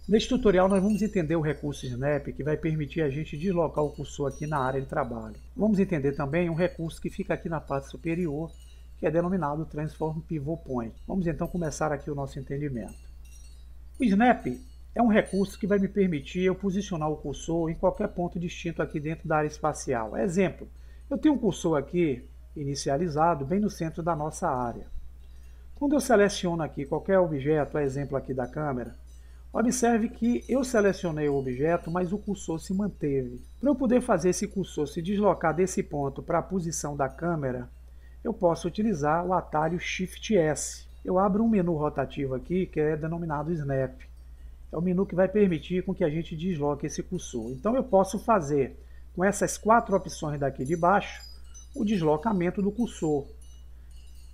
Neste tutorial nós vamos entender o recurso Snap, que vai permitir a gente deslocar o cursor aqui na área de trabalho. Vamos entender também um recurso que fica aqui na parte superior, que é denominado Transform Pivot Point. Vamos então começar aqui o nosso entendimento. O Snap é um recurso que vai me permitir eu posicionar o cursor em qualquer ponto distinto aqui dentro da área espacial. Exemplo, eu tenho um cursor aqui inicializado bem no centro da nossa área. Quando eu seleciono aqui qualquer objeto, exemplo aqui da câmera, observe que eu selecionei o objeto, mas o cursor se manteve. Para eu poder fazer esse cursor se deslocar desse ponto para a posição da câmera, eu posso utilizar o atalho Shift S. Eu abro um menu rotativo aqui que é denominado Snap. É o menu que vai permitir com que a gente desloque esse cursor. Então eu posso fazer com essas 4 opções daqui de baixo o deslocamento do cursor.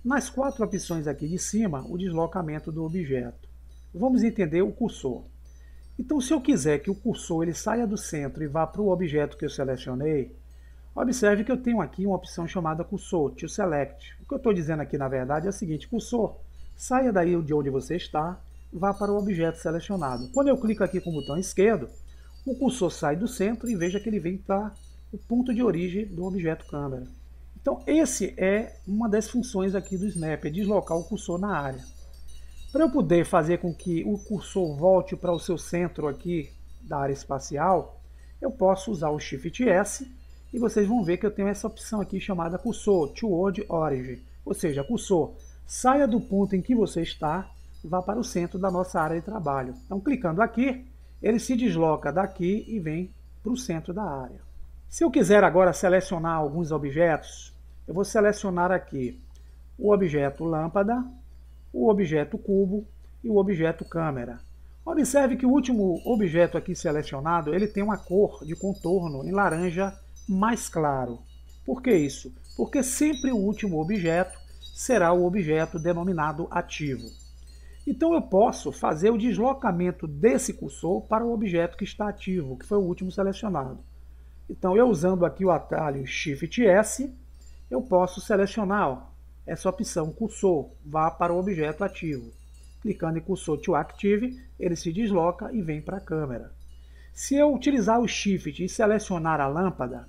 Nas 4 opções aqui de cima, o deslocamento do objeto. Vamos entender o cursor. Então, se eu quiser que o cursor ele saia do centro e vá para o objeto que eu selecionei, observe que eu tenho aqui uma opção chamada Cursor, To Select. O que eu estou dizendo aqui, na verdade, é o seguinte: cursor, saia daí de onde você está, vá para o objeto selecionado. Quando eu clico aqui com o botão esquerdo, o cursor sai do centro e veja que ele vem para o ponto de origem do objeto câmera. Então, esse é uma das funções aqui do Snap, é deslocar o cursor na área. Para eu poder fazer com que o cursor volte para o seu centro aqui da área espacial, eu posso usar o Shift S e vocês vão ver que eu tenho essa opção aqui chamada Cursor Toward Origin, ou seja, cursor, saia do ponto em que você está e vá para o centro da nossa área de trabalho. Então, clicando aqui, ele se desloca daqui e vem para o centro da área. Se eu quiser agora selecionar alguns objetos, eu vou selecionar aqui o objeto lâmpada, o objeto cubo e o objeto câmera. Observe que o último objeto aqui selecionado, ele tem uma cor de contorno em laranja mais claro. Por que isso? Porque sempre o último objeto será o objeto denominado ativo. Então eu posso fazer o deslocamento desse cursor para o objeto que está ativo, que foi o último selecionado. Então eu usando aqui o atalho Shift S, eu posso selecionar essa opção cursor, vá para o objeto ativo. Clicando em cursor to active, ele se desloca e vem para a câmera. Se eu utilizar o Shift e selecionar a lâmpada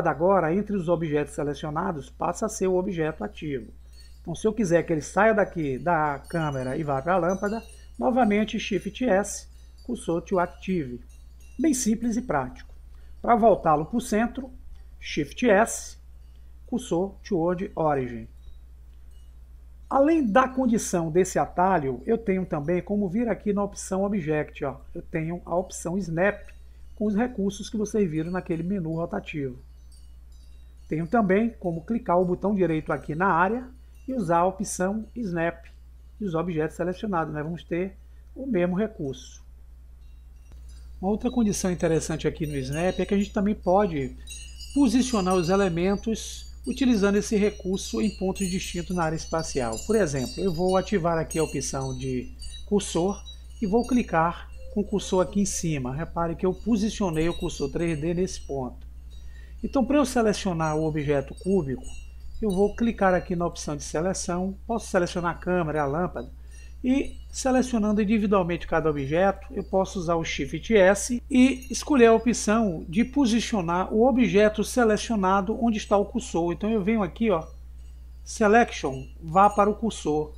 agora, entre os objetos selecionados, passa a ser o objeto ativo. Então, se eu quiser que ele saia daqui da câmera e vá para a lâmpada, novamente Shift S, cursor to active. Bem simples e prático. Para voltá-lo para o centro, Shift S, cursor toward origin. Além da condição desse atalho, eu tenho também como vir aqui na opção Object, ó, eu tenho a opção Snap com os recursos que vocês viram naquele menu rotativo. Tenho também como clicar o botão direito aqui na área e usar a opção Snap e os objetos selecionados, nós vamos ter o mesmo recurso. Uma outra condição interessante aqui no Snap é que a gente também pode posicionar os elementos utilizando esse recurso em pontos distintos na área espacial. Por exemplo, eu vou ativar aqui a opção de cursor e vou clicar com o cursor aqui em cima. Repare que eu posicionei o cursor 3D nesse ponto. Então, para eu selecionar o objeto cúbico, eu vou clicar aqui na opção de seleção, posso selecionar a câmera, a lâmpada, e selecionando individualmente cada objeto, eu posso usar o Shift S e escolher a opção de posicionar o objeto selecionado onde está o cursor. Então eu venho aqui, ó, Selection, vá para o cursor.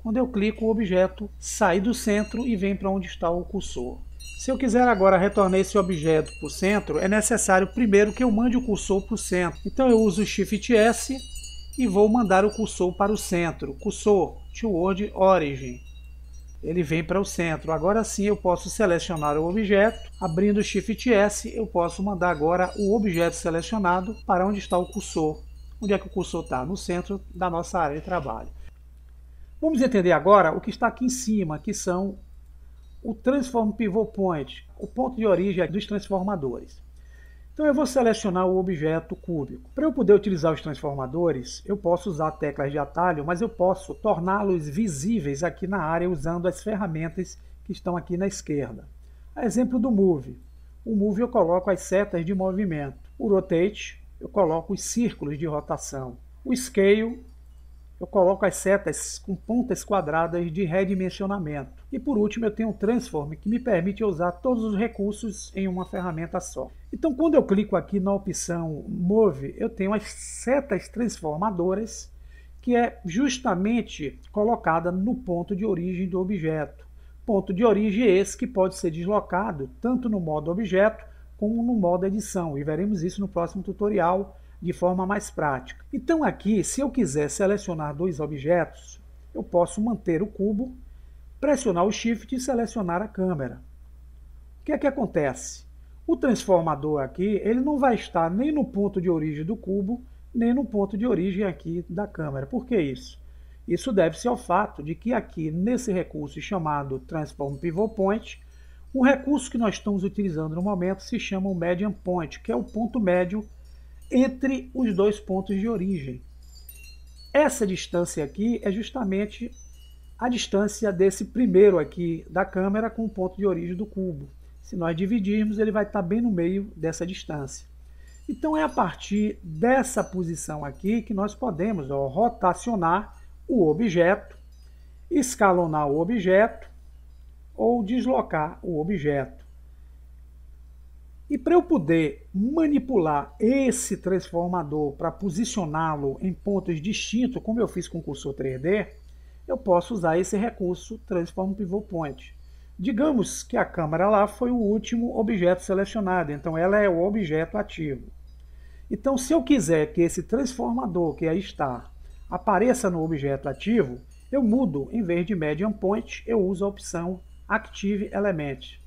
Quando eu clico, o objeto sai do centro e vem para onde está o cursor. Se eu quiser agora retornar esse objeto para o centro, é necessário primeiro que eu mande o cursor para o centro. Então eu uso o Shift S e vou mandar o cursor para o centro. Cursor toward origin. Ele vem para o centro. Agora sim eu posso selecionar o objeto. Abrindo o Shift S, eu posso mandar agora o objeto selecionado para onde está o cursor. Onde é que o cursor está? No centro da nossa área de trabalho. Vamos entender agora o que está aqui em cima, que são o Transform Pivot Point, o ponto de origem dos transformadores. Então eu vou selecionar o objeto cúbico. Para eu poder utilizar os transformadores, eu posso usar teclas de atalho, mas eu posso torná-los visíveis aqui na área usando as ferramentas que estão aqui na esquerda. A exemplo do Move. O Move eu coloco as setas de movimento. O Rotate eu coloco os círculos de rotação. O Scale eu coloco as setas com pontas quadradas de redimensionamento. E por último, eu tenho um Transform, que me permite usar todos os recursos em uma ferramenta só. Então, quando eu clico aqui na opção Move, eu tenho as setas transformadoras, que é justamente colocada no ponto de origem do objeto. Ponto de origem esse que pode ser deslocado tanto no modo objeto como no modo edição, e veremos isso no próximo tutorial de forma mais prática. Então aqui, se eu quiser selecionar dois objetos, eu posso manter o cubo, pressionar o Shift e selecionar a câmera. O que é que acontece? O transformador aqui, ele não vai estar nem no ponto de origem do cubo, nem no ponto de origem aqui da câmera. Por que isso? Isso deve-se ao fato de que aqui nesse recurso chamado Transform Pivot Point, o recurso que nós estamos utilizando no momento se chama o Median Point, que é o ponto médio entre os dois pontos de origem. Essa distância aqui é justamente a distância desse primeiro aqui da câmera com o ponto de origem do cubo. Se nós dividirmos, ele vai estar bem no meio dessa distância. Então é a partir dessa posição aqui que nós podemos rotacionar o objeto, escalonar o objeto ou deslocar o objeto. E para eu poder manipular esse transformador para posicioná-lo em pontos distintos, como eu fiz com o cursor 3D, eu posso usar esse recurso Transform Pivot Point. Digamos que a câmera lá foi o último objeto selecionado, então ela é o objeto ativo. Então, se eu quiser que esse transformador que aí está apareça no objeto ativo, eu mudo, em vez de Median Point, eu uso a opção Active Element.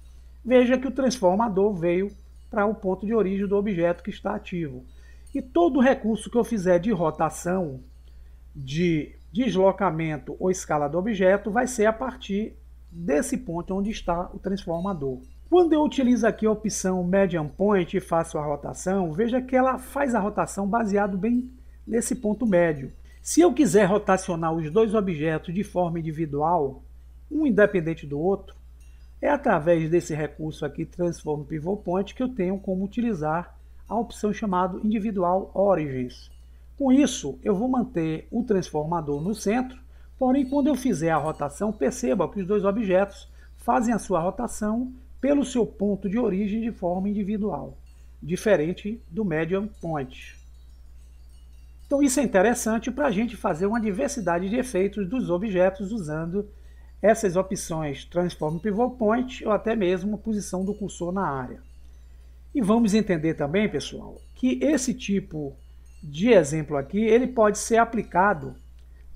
Veja que o transformador veio para o ponto de origem do objeto que está ativo. E todo recurso que eu fizer de rotação, de deslocamento ou escala do objeto vai ser a partir desse ponto onde está o transformador. Quando eu utilizo aqui a opção Median Point e faço a rotação, veja que ela faz a rotação baseado bem nesse ponto médio. Se eu quiser rotacionar os dois objetos de forma individual, um independente do outro, é através desse recurso aqui, Transform Pivot Point, que eu tenho como utilizar a opção chamada Individual Origins. Com isso, eu vou manter o transformador no centro, porém, quando eu fizer a rotação, perceba que os dois objetos fazem a sua rotação pelo seu ponto de origem de forma individual, diferente do Median Point. Então isso é interessante para a gente fazer uma diversidade de efeitos dos objetos usando essas opções Transform Pivot Point ou até mesmo a posição do cursor na área. E vamos entender também, pessoal, que esse tipo de exemplo aqui, ele pode ser aplicado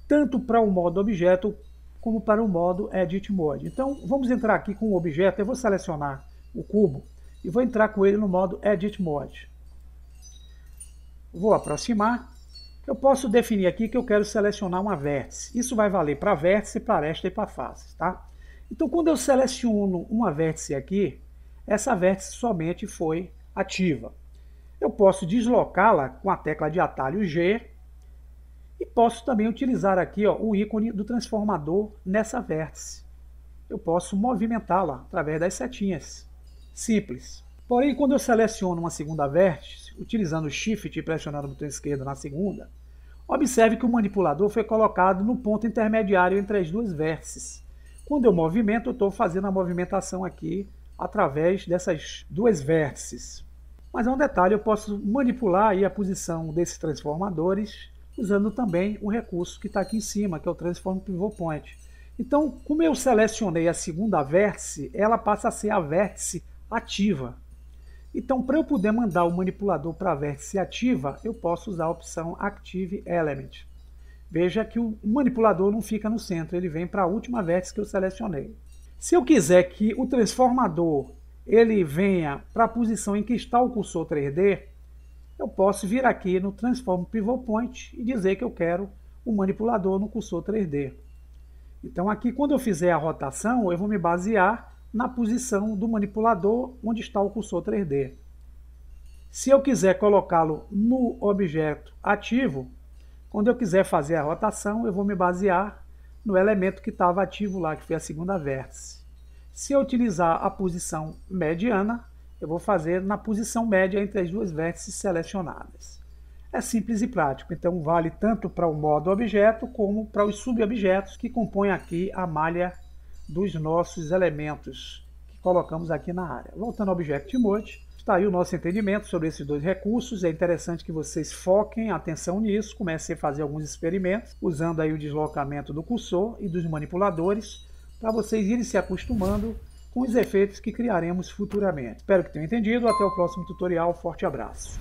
tanto para o modo objeto como para o modo Edit Mode. Então, vamos entrar aqui com o objeto, eu vou selecionar o cubo e vou entrar com ele no modo Edit Mode. Vou aproximar. Eu posso definir aqui que eu quero selecionar uma vértice. Isso vai valer para vértice, para aresta e para face, tá? Então, quando eu seleciono uma vértice aqui, essa vértice somente foi ativa. Eu posso deslocá-la com a tecla de atalho G e posso também utilizar aqui o ícone do transformador nessa vértice. Eu posso movimentá-la através das setinhas. Simples. Porém, quando eu seleciono uma segunda vértice, utilizando o Shift e pressionando o botão esquerdo na segunda, observe que o manipulador foi colocado no ponto intermediário entre as duas vértices. Quando eu movimento, eu estou fazendo a movimentação aqui através dessas duas vértices. Mas há um detalhe, eu posso manipular aí a posição desses transformadores usando também o recurso que está aqui em cima, que é o Transform Pivot Point. Então, como eu selecionei a segunda vértice, ela passa a ser a vértice ativa. Então, para eu poder mandar o manipulador para a vértice ativa, eu posso usar a opção Active Element. Veja que o manipulador não fica no centro, ele vem para a última vértice que eu selecionei. Se eu quiser que o transformador ele venha para a posição em que está o cursor 3D, eu posso vir aqui no Transform Pivot Point e dizer que eu quero o manipulador no cursor 3D. Então aqui, quando eu fizer a rotação, eu vou me basear na posição do manipulador onde está o cursor 3D. Se eu quiser colocá-lo no objeto ativo, quando eu quiser fazer a rotação, eu vou me basear no elemento que estava ativo lá, que foi a segunda vértice. Se eu utilizar a posição mediana, eu vou fazer na posição média entre as duas vértices selecionadas. é simples e prático, então vale tanto para o modo objeto como para os subobjetos que compõem aqui a malha dos nossos elementos que colocamos aqui na área. Voltando ao Object Mode, está aí o nosso entendimento sobre esses dois recursos. É interessante que vocês foquem atenção nisso, comecem a fazer alguns experimentos, usando aí o deslocamento do cursor e dos manipuladores, para vocês irem se acostumando com os efeitos que criaremos futuramente. Espero que tenham entendido. Até o próximo tutorial. Forte abraço.